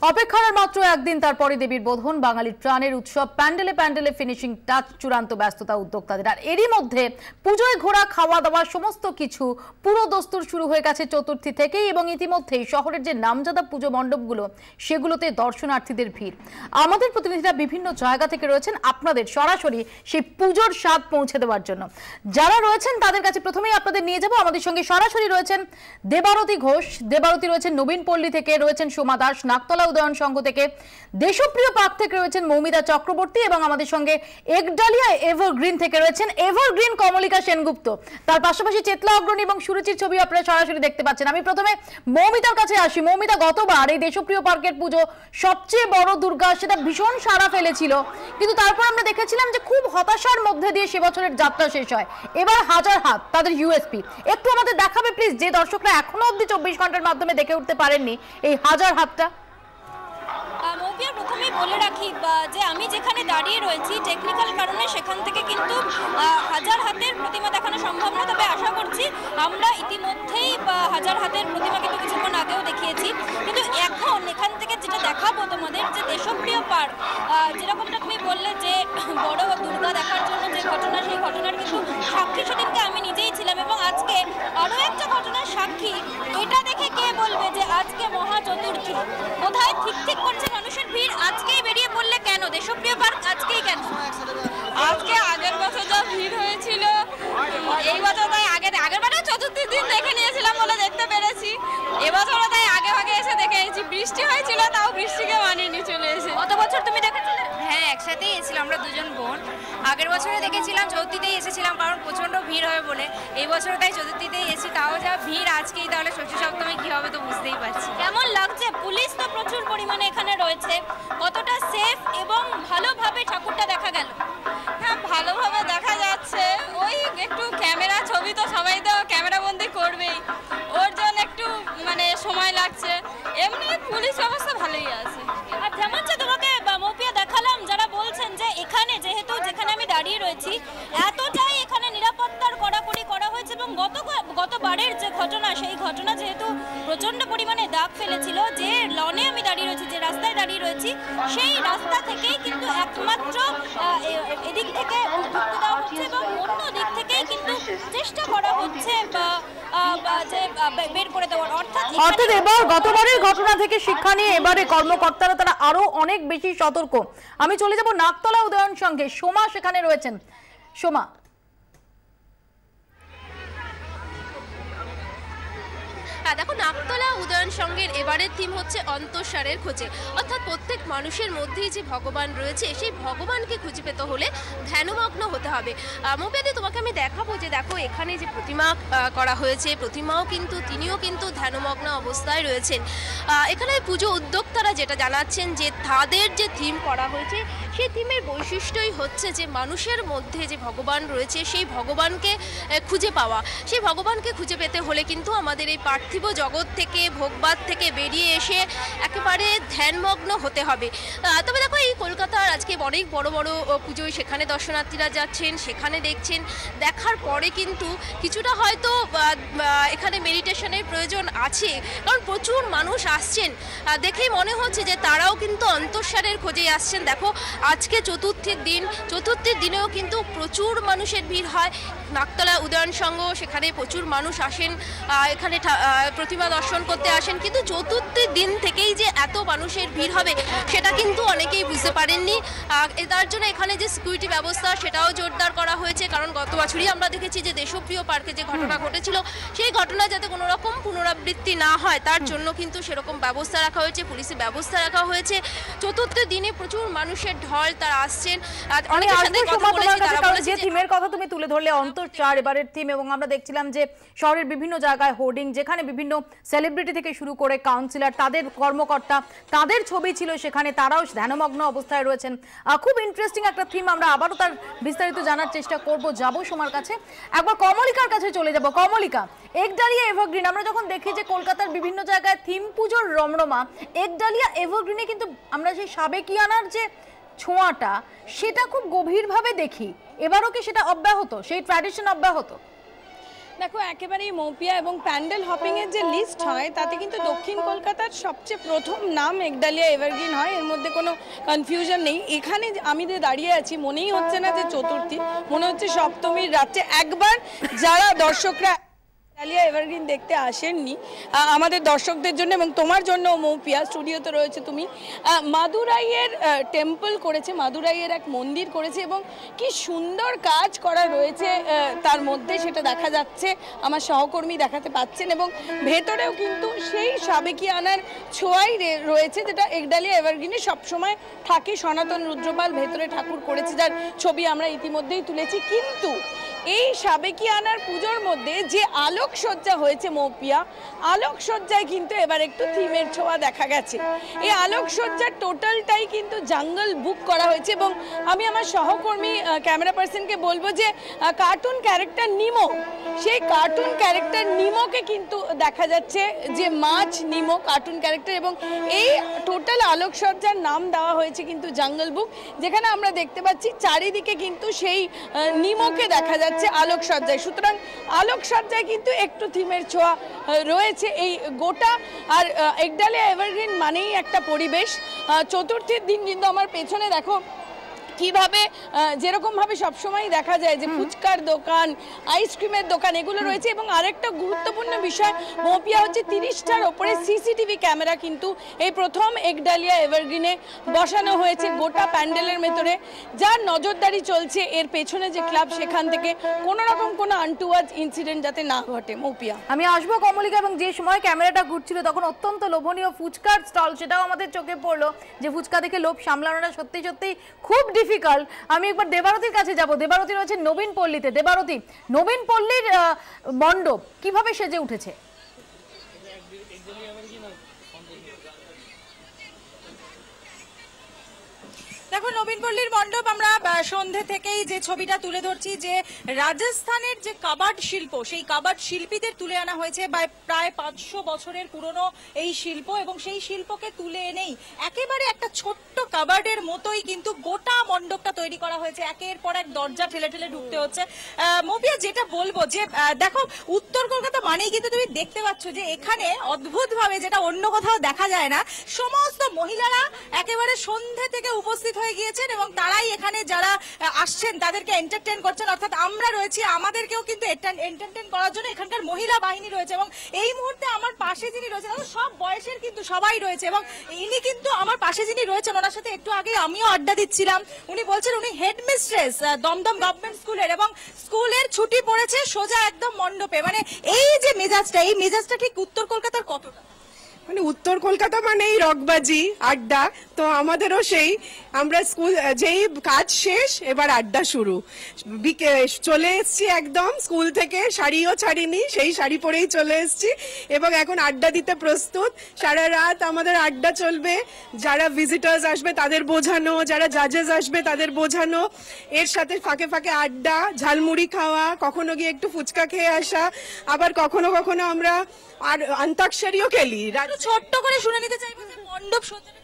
অপেক্ষার মাত্র একদিন তারপরে দেবীর বোধন, বাঙালির প্রাণের উৎসব, প্যান্ডেলে প্যান্ডেলে ফিনিশিং টাচ, চূড়ান্ত ব্যস্ততা উদ্যোক্তাদের। আর এরই মধ্যে পুজোয় ঘোরা, খাওয়া দাওয়া সমস্ত কিছু পুরো দস্তুর শুরু হয়ে গেছে চতুর্থী থেকেই, এবং ইতিমধ্যেই শহরের যে নামজাদা পুজো মণ্ডপগুলো সেগুলোতে দর্শনার্থীদের ভিড়। আমাদের প্রতিনিধিরা বিভিন্ন জায়গা থেকে রয়েছেন আপনাদের সরাসরি সেই পুজোর স্বাদ পৌঁছে দেওয়ার জন্য। যারা রয়েছেন তাদের কাছে প্রথমেই আপনাদের নিয়ে যাব। আমাদের সঙ্গে সরাসরি রয়েছেন দেবারতী ঘোষ, দেবারতী রয়েছেন নবীনপল্লী থেকে, রয়েছেন সোমা দাস নাকতলা উদয়ন সংঘ থেকে, দেশপ্রিয় পার্ক থেকে রয়েছেন মৌমিতা চক্রবর্তী, এবং আমাদের সঙ্গে একডালিয়া এভারগ্রিন থেকে রয়েছেন এভারগ্রিন কমলিকা সেনগুপ্ত। তার পাশাপাশি চেতলা অগ্রণী এবং সুরুচির ছবি আপনারা সরাসরি দেখতে পাচ্ছেন। আমি প্রথমে মৌমিতার কাছে আসি। মৌমিতা, গতবার এই দেশপ্রিয় পার্কের পুজো সবচেয়ে বড় দুর্গা, সেটা ভীষণ সাড়া ফেলেছিল, কিন্তু তারপর আমরা দেখেছিলাম যে খুব হতাশার মধ্যে দিয়ে সে বছরের যাত্রা শেষ হয়। এবার হাজার হাত তাদের ইউএসপি একটু আমাদের দেখাবে প্লিজ, যে দর্শকরা এখনো অব্দি 24 ঘন্টার মাধ্যমে দেখে উঠতে পারেননি এই হাজার হাতটা। মৌপিয়া, প্রথমেই বলে রাখি যে আমি যেখানে দাঁড়িয়ে রয়েছি টেকনিক্যাল কারণে সেখান থেকে কিন্তু হাজার হাতের প্রতিমা দেখানো সম্ভব না, তবে আশা করছি আমরা ইতিমধ্যেই হাজার হাতের প্রতিমা কিন্তু কিছুক্ষণ আগেও দেখিয়েছি। কিন্তু এখন এখান থেকে যেটা দেখাবো তোমাদের, যে দেশপ্রিয় পার্ক, যেরকমটা তুমি বললে যে বড় দুর্গা দেখার জন্য যে ঘটনা, সেই ঘটনার কিন্তু সাক্ষী সেদিনকে আমি নিজেই ছিলাম, এবং আজকে আরও একটা ঘটনার সাক্ষী। এটা দেখে কে বলবে যে আজকে মহা চতুর্থী, কোথায় ঠিক ঠিক করছে মানুষের ভিড়। আজকেই বেরিয়ে পড়লে কেন দেশপ্রিয় পার্ক, আজকেই কেন? আজকে আগের বছর যা ভিড় হয়েছিল, এই বছর তাই আগের বারে চতুর্থীর দিন দেখে নিয়েছিলাম বলে দেখতে পেরেছি, এবছরও তাই আগে ভাগে এসে দেখে এসেছি। বৃষ্টি হয়েছিল, তাও বৃষ্টিকে মানিয়ে নিয়ে চলে এসে। গত বছর তুমি দেখেছিলে? হ্যাঁ, একসাথেই এসেছিলাম আমরা দুজন বোন। আগের বছরে দেখেছিলাম, চতুর্থীতেই এসেছিলাম, কারণ প্রচণ্ড ভিড় হবে বলে। এই বছর তাই চতুর্থীতেই এসেছি, তাও যা ভিড় আজকেই, তাহলে ষষ্ঠী সপ্তমী কী হবে তো বুঝতেই পারছি। কেমন লাগছে? পুলিশ তো প্রচুর পরিমাণে এখানে রয়েছে, কতটা সেফ এবং ভালোভাবে ঠাকুরটা দেখা গেল? হ্যাঁ, ভালোভাবে দেখা যাচ্ছে। ওই একটু ক্যামেরা, ছবি তো সবাই তো ক্যামেরা বন্দি করবেই, ওর জন্য একটু সময় লাগছে। এমনি পুলিশ ব্যবস্থা ভালোই আছে। আর যেমন যে তোমাকে মৌপিয়া দেখালাম, যারা বলছেন যে এখানে যেহেতু যেখানে আমি দাঁড়িয়ে রয়েছি এতটাই এখানে নিরাপত্তার কড়াকড়ি করা হয়েছে, এবং গতবারের যে ঘটনা, সেই ঘটনা যেহেতু প্রচণ্ড পরিমাণে দাগ ফেলেছিল, যে লনে আমি দাঁড়িয়ে রয়েছি, যে রাস্তায় দাঁড়িয়ে রয়েছি, সেই রাস্তা থেকেই কিন্তু একমাত্র এদিক থেকে ঢুকতে দেওয়া হচ্ছে, এবং অন্য দিক থেকেই কিন্তু চেষ্টা করা হচ্ছে যে বের করে দেওয়ার। অর্থাৎ এবার গতবারের ঘটনা থেকে শিক্ষা নিয়ে এবারে কর্মকর্তারা তারা আরো অনেক বেশি সতর্ক। আমি চলে যাব নাকতলা উদয়ন সংঘে, সোমা সেখানে রয়েছেন। সোমা, দেখো, নাকতলা উদয়ন সংঘের এবারের থিম হচ্ছে অন্তঃসারের খোঁজে, অর্থাৎ প্রত্যেক মানুষের মধ্যেই যে ভগবান রয়েছে সেই ভগবানকে খুঁজে পেতে হলে ধ্যানমগ্ন হতে হবে। মৌপিয়াদি, তোমাকে আমি দেখাবো যে দেখো এখানে যে প্রতিমা করা হয়েছে, প্রতিমাও কিন্তু তিনিও কিন্তু ধ্যানমগ্ন অবস্থায় রয়েছেন। এখানে পুজো উদ্যোক্তারা যেটা জানাচ্ছেন যে তাদের যে থিম করা হয়েছে সেই থিমের বৈশিষ্ট্যই হচ্ছে যে মানুষের মধ্যে যে ভগবান রয়েছে সেই ভগবানকে খুঁজে পাওয়া। সেই ভগবানকে খুঁজে পেতে হলে কিন্তু আমাদের এই পার্থিব জগৎ থেকে, ভোগবাদ থেকে বেরিয়ে এসে একেবারে ধ্যানমগ্ন হতে হবে। তবে দেখো, এই কলকাতার আজকে অনেক বড় বড় পুজোয় সেখানে দর্শনার্থীরা যাচ্ছেন, সেখানে দেখছেন, দেখার পরে কিন্তু কিছুটা হয়তো এখানে মেডিটেশনের প্রয়োজন আছে, কারণ প্রচুর মানুষ আসছেন। দেখেই মনে হচ্ছে যে তারাও কিন্তু অন্তঃসারের খোঁজে আসছেন। দেখো, আজকে চতুর্থীর দিনেও কিন্তু প্রচুর মানুষের ভিড় হয়। নাকতলা উদয়ন সংঘ, সেখানে প্রচুর মানুষ আসেন, এখানে প্রতিমা দর্শন করতে আসেন, কিন্তু চতুর্থীর দিন থেকেই যে এত মানুষের ভিড় হবে সেটা কিন্তু অনেকেই বুঝতে পারেননি। তার জন্য এখানে যে সিকিউরিটি ব্যবস্থা সেটাও জোরদার করা হয়েছে, কারণ গত বছরই আমরা দেখেছি যে দেশপ্রিয় পার্কে যে ঘটনা ঘটেছিল সেই ঘটনা যাতে কোনো রকম পুনরাবৃত্তি না হয় তার জন্য কিন্তু সেরকম ব্যবস্থা রাখা হয়েছে, পুলিশের ব্যবস্থা রাখা হয়েছে। চতুর্থ দিনে প্রচুর মানুষের ঢল, তারা আসছেন। যে থিমের কথা তুমি তুলে ধরলে, অন্তঃসার এবারের থিম, এবং আমরা দেখছিলাম যে শহরের বিভিন্ন জায়গায় হোর্ডিং, যেখানে বিভিন্ন সেলিব্রিটি থেকে শুরু করে কাউন্সিলর, তাদের কর্মকর্তা, তাদের ছবি ছিল সেখানে, তারাও ধ্যানমগ্ন অবস্থায় রয়েছেন। খুব ইন্টারেস্টিং একটা থিম। আমরা আবারও তার বিস্তারিত জানার চেষ্টা করব। যাব সোমার কাছে, একবার কমলিকার কাছে চলে যাব। কমলিকা, একডালিয়া এভারগ্রিন, আমরা যখন দেখি যে কলকাতার বিভিন্ন জায়গায় থিম পুজোর রমরমা, একডালিয়া এভারগ্রিনে কিন্তু আমরা সেই সাবেকিয়ানার যে ছোঁয়াটা সেটা খুব গভীরভাবে দেখি। এবারও কি সেটা অব্যাহত, সেই ট্র্যাডিশন অব্যাহত? দেখো একেবারেই মৌপিয়া এবং প্যান্ডেল হপিং এর যে লিস্ট হয় তাতে কিন্তু দক্ষিণ কলকাতার সবচেয়ে প্রথম নাম একডালিয়া এভারগ্রিন হয়, এর মধ্যে কোনো কনফিউশন নেই। এখানে আমি যে দাঁড়িয়ে আছি মনেই হচ্ছে না যে চতুর্থী, মনে হচ্ছে সপ্তমীর রাত্রে। একবার যারা দর্শকরা একডালিয়া এভারগ্রিন দেখতে আসেননি, আমাদের দর্শকদের জন্য এবং তোমার জন্য মৌপিয়া, স্টুডিওতে রয়েছে তুমি, মাদুরাইয়ের টেম্পল করেছে, মাদুরাইয়ের এক মন্দির করেছে এবং কি সুন্দর কাজ করা রয়েছে তার মধ্যে, সেটা দেখা যাচ্ছে, আমার সহকর্মী দেখাতে পাচ্ছেন। এবং ভেতরেও কিন্তু সেই সাবেকিয়ানার ছোঁয়াই রয়েছে যেটা একডালিয়া এভারগ্রিনে সবসময় থাকে। সনাতন রুদ্রপাল ভেতরে ঠাকুর করেছে, যার ছবি আমরা ইতিমধ্যেই তুলেছি। কিন্তু এই সাবেকিয়ানার পুজোর মধ্যে যে আলোকসজ্জা হয়েছে মৌপিয়া, আলোকসজ্জায় কিন্তু এবার একটু থিমের ছোঁয়া দেখা গেছে। এই আলোকসজ্জার টোটালটাই কিন্তু জঙ্গল বুক করা হয়েছে এবং আমি আমার সহকর্মী ক্যামেরা পার্সনকে বলবো যে কার্টুন ক্যারেক্টার নিমো, সেই কার্টুন ক্যারেক্টার নিমোকে কিন্তু দেখা যাচ্ছে, যে মাছ নিমো কার্টুন ক্যারেক্টার, এবং এই টোটাল আলোকসজ্জার নাম দেওয়া হয়েছে কিন্তু জঙ্গল বুক, যেখানে আমরা দেখতে পাচ্ছি চারিদিকে কিন্তু সেই নিমোকে দেখা যাচ্ছে আলোকসজ্জায়। সুতরাং আলোকসজ্জায় কিন্তু একটু থিমের ছোঁয়া রয়েছে এই গোটা। আর একডালিয়া এভারগ্রিন মানেই একটা পরিবেশ। চতুর্থীর দিন কিন্তু আমার পেছনে দেখো কিভাবে যেরকমভাবে সবসময় দেখা যায় যে ফুচকার দোকান, আইসক্রিমের দোকান এগুলো রয়েছে। এবং আরেকটা গুরুত্বপূর্ণ বিষয় মৌপিয়া হচ্ছে 30টার ওপরে সিসিটিভি ক্যামেরা কিন্তু এই প্রথম একডালিয়া এভারগ্রিনে বসানো হয়েছে গোটা প্যান্ডেলের ভেতরে, যার নজরদারি চলছে এর পেছনে যে ক্লাব, সেখান থেকে কোনো রকম কোনো আনটুয়ার্ড ইনসিডেন্ট যাতে না ঘটে। মৌপিয়া, আমি আসবো কমলিকা, এবং যে সময় ক্যামেরাটা ঘুরছিল তখন অত্যন্ত লোভনীয় ফুচকার স্টল, সেটাও আমাদের চোখে পড়লো, যে ফুচকা দেখে লোভ সামলানোটা সত্যি সত্যি খুব ডিফিকাল্ট। আমি একবার দেবারতির কাছে যাব। দেবারতি রয়েছে নবীন পল্লীতে। দেবারতি, নবীন পল্লীর মণ্ডপ কিভাবে সেজে উঠেছে? দেখো নবীনপল্লীর মণ্ডপ আমরা সন্ধে থেকেই যে ছবিটা তুলে ধরছি, যে রাজস্থানের যে কাবাড শিল্প, সেই কাবাড শিল্পীদের তুলে আনা হয়েছে। প্রায় 500 বছরের পুরনো এই শিল্প, এবং সেই শিল্পকে তুলে এনেই একেবারে একটা ছোট্ট কাবাডের মতোই কিন্তু গোটা মণ্ডপটা তৈরি করা হয়েছে। একের পর এক দরজা ঠেলে ঠেলে ঢুকতে হচ্ছে। মৌপিয়া, যেটা বলবো যে দেখো উত্তর কলকাতা মানেই কিন্তু তুমি দেখতে পাচ্ছ যে এখানে অদ্ভুতভাবে, যেটা অন্য কোথাও দেখা যায় না, সমস্ত মহিলারা একেবারে সন্ধে থেকে উপস্থিত হয়ে গিয়েছেন এবং তারাই এখানে যারা আসছেন তাদেরকে এন্টারটেইন করছেন। অর্থাৎ আমরা রয়েছি, আমাদেরকেও কিন্তু এন্টারটেইন করার জন্য এখানকার মহিলা বাহিনী রয়েছে। এবং এই মুহূর্তে আমার পাশে যিনি রয়েছেন, সব বয়সের কিন্তু সবাই রয়েছে, এবং ইনি কিন্তু আমার পাশে যিনি রয়েছেন ওনার সাথে একটু আগে আমিও আড্ডা দিচ্ছিলাম। উনি বলছেন উনি হেডমিস্ট্রেস দমদম গভর্নমেন্ট স্কুলের, এবং স্কুলের ছুটি পড়েছে সোজা একদম মণ্ডপে। মানে এই যে মেজাজটা, এই মেজাজটা ঠিক উত্তর কলকাতার কতটা? মানে উত্তর কলকাতা মানেই রকবাজি, আড্ডা। তো আমাদেরও সেই, আমরা স্কুল যেই কাজ শেষ এবার আড্ডা শুরু। চলে এসছি একদম স্কুল থেকে, শাড়িও ছাড়িনি, সেই শাড়ি পরেই চলে এসছি এবং এখন আড্ডা দিতে প্রস্তুত। সারা রাত আমাদের আড্ডা চলবে। যারা ভিজিটার্স আসবে তাদের বোঝানো, যারা জাজেস আসবে তাদের বোঝানো, এর সাথে ফাঁকে ফাঁকে আড্ডা, ঝালমুড়ি খাওয়া, কখনো গিয়ে একটু ফুচকা খেয়ে আসা, আবার কখনো কখনো আমরা আর অন্তাক্ষরীও খেলি। ছোট্ট করে শুনে নিতে চাইবো যে মণ্ডপ সজ্জাটা